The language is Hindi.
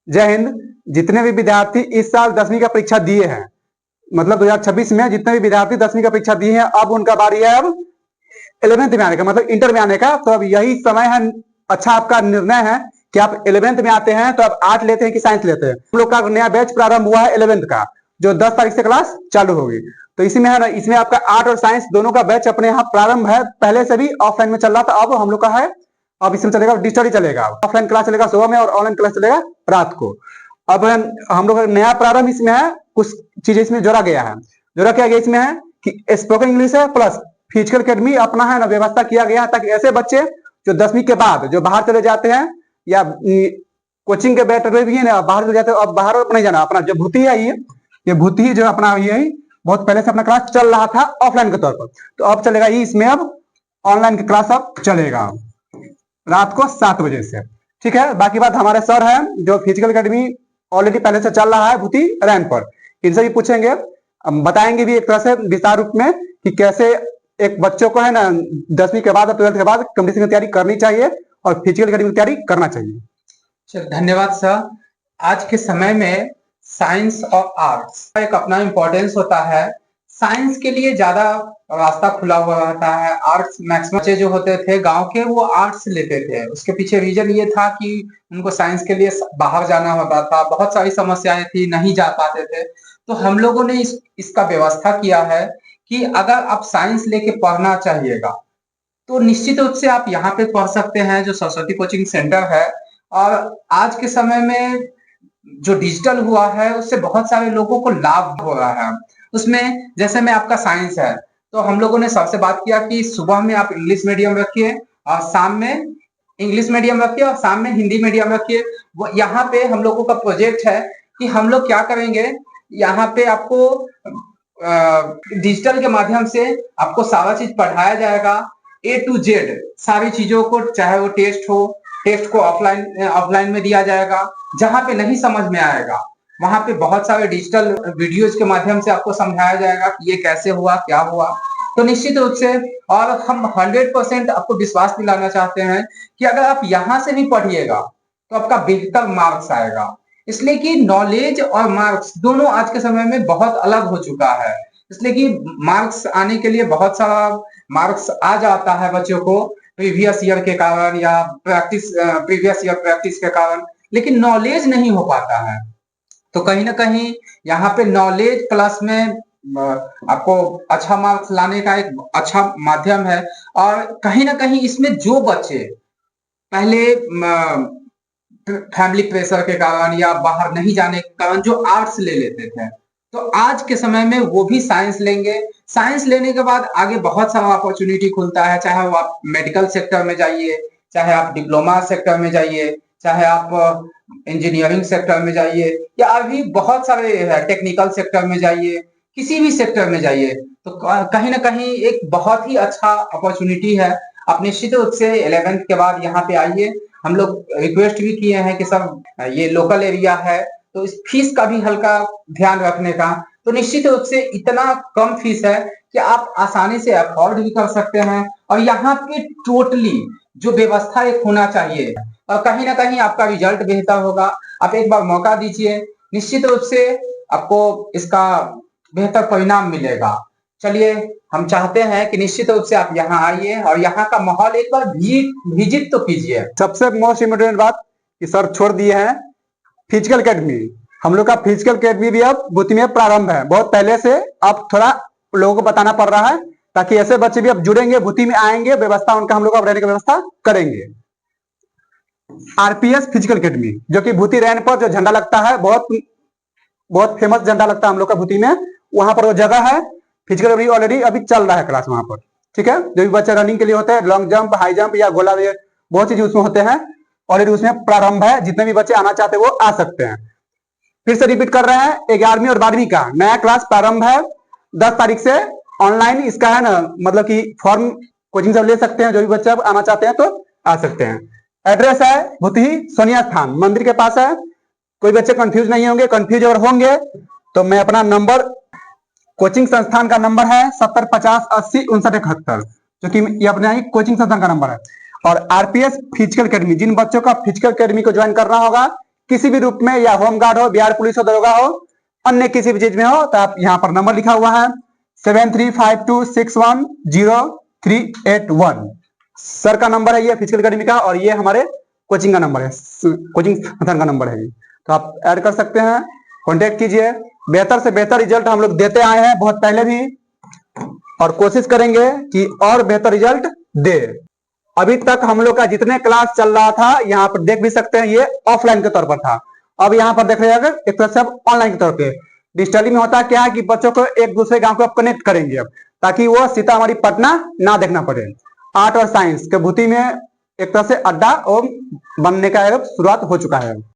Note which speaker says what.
Speaker 1: जय हिंद। जितने भी विद्यार्थी इस साल 10वीं का परीक्षा दिए हैं, मतलब 2026 में जितने भी विद्यार्थी 10वीं का परीक्षा दिए हैं, अब उनका बारी है अब 11th में आने का, मतलब इंटर में आने का। तो अब यही समय है, अच्छा आपका निर्णय है कि आप 11th में आते हैं तो आप आर्ट लेते हैं कि साइंस लेते हैं। हम लोग का नया बैच प्रारंभ हुआ है 11th का, जो 10 तारीख से क्लास चालू होगी। तो इसमें है ना, इसमें आपका आर्ट और साइंस दोनों का बैच अपने यहाँ प्रारंभ है। पहले से भी ऑफलाइन में चल रहा था, अब हम लोग का है, अब इसमें चलेगा डिजिटली चलेगा। ऑफलाइन क्लास चलेगा सुबह में और ऑनलाइन क्लास चलेगा रात को। अब हम लोग का नया प्रारंभ इसमें है, कुछ चीजें इसमें जोड़ा गया है। जोड़ा क्या गया इसमें है कि स्पोकन इंग्लिश है प्लस फिजिकल अकेडमी अपना है ना व्यवस्था किया गया है, ताकि ऐसे बच्चे जो 10वीं के बाद जो बाहर चले जाते हैं या कोचिंग के बैटर में भी है ना बाहर चले जाते हैं, अब बाहर नहीं जाना, अपना जो भूति है ये भूति जो अपना यही बहुत पहले से अपना क्लास चल रहा था ऑफलाइन के तौर पर, तो अब चलेगा ये इसमें अब ऑनलाइन की क्लास अब चलेगा रात को 7 बजे से। ठीक है, बाकी बात हमारे सर है जो फिजिकल अकेडमी ऑलरेडी पहले से चल रहा है भूति रैंक पर, इनसे भी पूछेंगे, बताएंगे भी एक तरह से विस्तार रूप में कि कैसे एक बच्चों को है ना 10वीं के बाद 12th के बाद कंपटीशन की तैयारी करनी चाहिए और फिजिकल अकेडमी की तैयारी करना चाहिए।
Speaker 2: चल धन्यवाद सर। आज के समय में साइंस और आर्ट्स का एक अपना इम्पोर्टेंस होता है। साइंस के लिए ज्यादा रास्ता खुला हुआ रहता है। आर्ट्स मैक्सिमम बच्चे जो होते थे गांव के वो आर्ट्स लेते थे। उसके पीछे रीजन ये था कि उनको साइंस के लिए बाहर जाना होता था, बहुत सारी समस्याएं थी, नहीं जा पाते थे। तो हम लोगों ने इसका व्यवस्था किया है कि अगर आप साइंस लेके पढ़ना चाहिएगा तो निश्चित रूप से आप यहाँ पे पढ़ सकते हैं, जो सरस्वती कोचिंग सेंटर है। और आज के समय में जो डिजिटल हुआ है उससे बहुत सारे लोगों को लाभ हो रहा है। उसमें जैसे में आपका साइंस है तो हम लोगों ने सबसे बात किया कि सुबह में आप इंग्लिश मीडियम रखिए और शाम में इंग्लिश मीडियम रखिए और शाम में हिंदी मीडियम रखिए। वो यहाँ पे हम लोगों का प्रोजेक्ट है कि हम लोग क्या करेंगे, यहाँ पे आपको डिजिटल के माध्यम से आपको सारा चीज पढ़ाया जाएगा, A to Z सारी चीजों को, चाहे वो टेस्ट हो, टेस्ट को ऑफलाइन में दिया जाएगा। जहां पे नहीं समझ में आएगा वहां पे बहुत सारे डिजिटल वीडियोज के माध्यम से आपको समझाया जाएगा कि ये कैसे हुआ, क्या हुआ। तो निश्चित रूप से, और हम 100% आपको विश्वास दिलाना चाहते हैं कि अगर आप यहाँ से भी पढ़िएगा तो आपका बेहतर मार्क्स आएगा। इसलिए कि नॉलेज और मार्क्स दोनों आज के समय में बहुत अलग हो चुका है। इसलिए कि मार्क्स आने के लिए बहुत सारा मार्क्स आ जाता है बच्चों को प्रीवियस ईयर के कारण या प्रीवियस ईयर प्रैक्टिस के कारण, लेकिन नॉलेज नहीं हो पाता है। तो कहीं ना कहीं यहाँ पे नॉलेज प्लस में आपको अच्छा मार्क्स लाने का एक अच्छा माध्यम है। और कहीं ना कहीं इसमें जो बच्चे पहले फैमिली प्रेशर के कारण या बाहर नहीं जाने के कारण जो आर्ट्स ले लेते थे, तो आज के समय में वो भी साइंस लेंगे। साइंस लेने के बाद आगे बहुत सारा अपॉर्चुनिटी खुलता है, चाहे वो आप मेडिकल सेक्टर में जाइए, चाहे आप डिप्लोमा सेक्टर में जाइए, चाहे आप इंजीनियरिंग सेक्टर में जाइए, या अभी बहुत सारे टेक्निकल सेक्टर में जाइए, किसी भी सेक्टर में जाइए, तो कहीं ना कहीं एक बहुत ही अच्छा अपॉर्चुनिटी है। आप निश्चित रूप से 11th के बाद यहाँ पे आइए। हम लोग रिक्वेस्ट भी किए हैं कि सर ये लोकल एरिया है तो इस फीस का भी हल्का ध्यान रखने का। तो निश्चित रूप से इतना कम फीस है कि आप आसानी से अफोर्ड भी कर सकते हैं। और यहाँ पे टोटली जो व्यवस्था एक होना चाहिए, और कहीं ना कहीं आपका रिजल्ट बेहतर होगा। आप एक बार मौका दीजिए, निश्चित रूप से आपको इसका बेहतर परिणाम मिलेगा। चलिए, हम चाहते हैं कि निश्चित रूप से आप यहाँ आइए और यहाँ का माहौल एक बार विजिट तो कीजिए।
Speaker 1: सबसे मोस्ट इम्पोर्टेंट बात कि सर छोड़ दिए हैं फिजिकल अकेडमी। हम लोग का फिजिकल अकेडमी भी अब भूति में प्रारंभ है, बहुत पहले से। अब थोड़ा लोगों को बताना पड़ रहा है ताकि ऐसे बच्चे भी अब जुड़ेंगे, भूति में आएंगे, व्यवस्था उनका हम लोग अब रहने की व्यवस्था करेंगे। आरपीएस फिजिकल अकेडमी जो कि भूति रैन पर जो झंडा लगता है, बहुत बहुत फेमस झंडा लगता है हम लोग का भूति में, वहां पर वो जगह है। फिजिकल अकेडमी ऑलरेडी अभी चल रहा है क्लास वहां पर। ठीक है, जो भी बच्चे रनिंग के लिए होते हैं, लॉन्ग जंप, हाई जंप या गोला, बहुत चीज उसमें होते हैं, ऑलरेडी उसमें प्रारंभ है। जितने भी बच्चे आना चाहते हैं वो आ सकते हैं। फिर से रिपीट कर रहे हैं, 11वीं और 12वीं का नया क्लास प्रारंभ है 10 तारीख से ऑनलाइन। इसका है ना, मतलब कि फॉर्म कोचिंग से ले सकते हैं, जो भी बच्चे अब आना चाहते हैं तो आ सकते हैं। एड्रेस है भूति सोनिया स्थान मंदिर के पास है। कोई बच्चे कंफ्यूज नहीं होंगे, कंफ्यूज अगर होंगे तो मैं अपना नंबर, कोचिंग संस्थान का नंबर है 7050805971, जो कि ये अपने कोचिंग संस्थान का नंबर है। और आरपीएस फिजिकल अकेडमी, जिन बच्चों का फिजिकल अकेडमी को ज्वाइन करना होगा, किसी भी रूप में, या होमगार्ड हो, बिहार पुलिस हो, दरोगा हो, अन्य किसी भी चीज में हो, तो आप यहाँ पर नंबर लिखा हुआ है 7352610381। सर का नंबर है ये, फिजिकल अकेडमी का, और ये हमारे कोचिंग का नंबर है, कोचिंग संस्थान का नंबर है ये। तो आप ऐड कर सकते हैं, कांटेक्ट कीजिए। बेहतर से बेहतर रिजल्ट हम लोग देते आए हैं बहुत पहले भी, और कोशिश करेंगे कि और बेहतर रिजल्ट दे। अभी तक हम लोग का जितने क्लास चल रहा था, यहाँ पर देख भी सकते हैं, ये ऑफलाइन के तौर पर था। अब यहाँ पर देख रहे हैं एक तरह से अब ऑनलाइन के तौर पे। डिजिटली में होता क्या है कि बच्चों को एक दूसरे गांव को अब कनेक्ट करेंगे अब, ताकि वो सीतामढ़ी पटना ना देखना पड़े। आर्ट और साइंस के भूति में एक तरह से अड्डा बनने का शुरुआत हो चुका है।